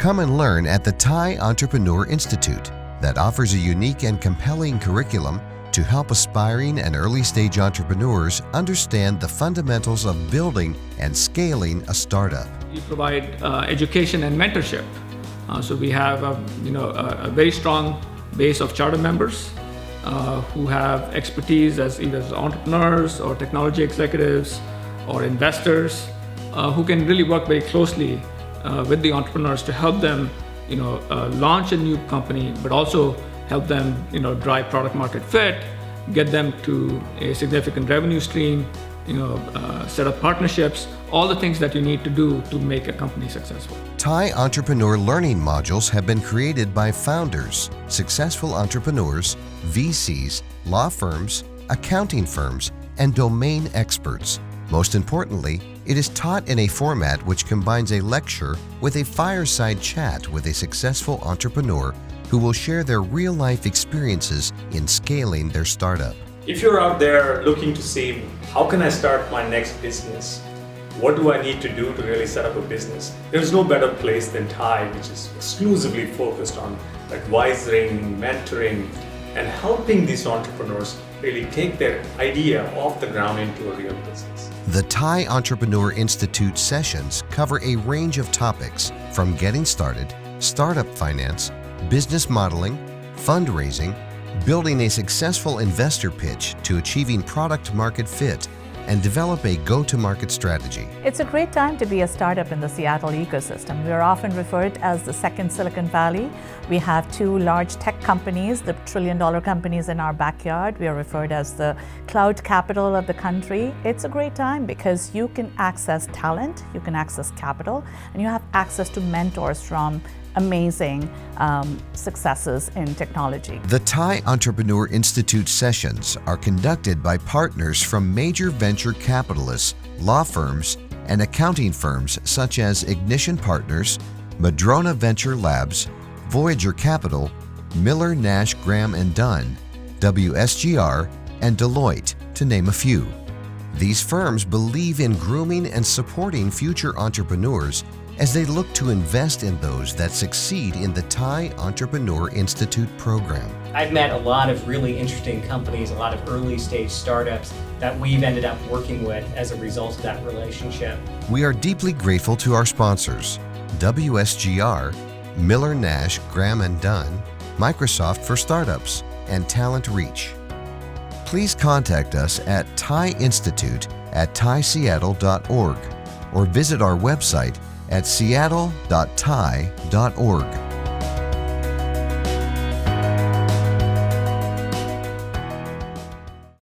Come and learn at the TiE Entrepreneur Institute that offers a unique and compelling curriculum to help aspiring and early-stage entrepreneurs understand the fundamentals of building and scaling a startup. We provide education and mentorship. So we have a very strong base of charter members who have expertise as either as entrepreneurs or technology executives or investors who can really work very closely with the entrepreneurs to help them launch a new company, but also help them drive product market fit, get them to a significant revenue stream, set up partnerships, all the things that you need to do to make a company successful. TiE Entrepreneur Learning modules have been created by founders, successful entrepreneurs, VCs, law firms, accounting firms, and domain experts. Most importantly, it is taught in a format which combines a lecture with a fireside chat with a successful entrepreneur who will share their real-life experiences in scaling their startup. If you're out there looking to see, how can I start my next business? What do I need to do to really set up a business? There's no better place than TiE, which is exclusively focused on advising, mentoring, and helping these entrepreneurs really take their idea off the ground into a real business. The TiE Entrepreneur Institute sessions cover a range of topics from getting started, startup finance, business modeling, fundraising, building a successful investor pitch to achieving product market fit, and develop a go-to-market strategy. It's a great time to be a startup in the Seattle ecosystem. We are often referred as the second Silicon Valley. We have two large tech companies, the trillion-dollar companies in our backyard. We are referred as the cloud capital of the country. It's a great time because you can access talent, you can access capital, and you have access to mentors from amazing successes in technology. The TiE Entrepreneur Institute sessions are conducted by partners from major venture capitalists, law firms, and accounting firms such as Ignition Partners, Madrona Venture Labs, Voyager Capital, Miller Nash Graham & Dunn, WSGR, and Deloitte, to name a few. These firms believe in grooming and supporting future entrepreneurs as they look to invest in those that succeed in the TiE Entrepreneur Institute program. I've met a lot of really interesting companies, a lot of early stage startups that we've ended up working with as a result of that relationship. We are deeply grateful to our sponsors, WSGR, Miller Nash Graham & Dunn, Microsoft for Startups, and Talent Reach. Please contact us at tieinstitute@tieseattle.org or visit our website at seattle.tie.org.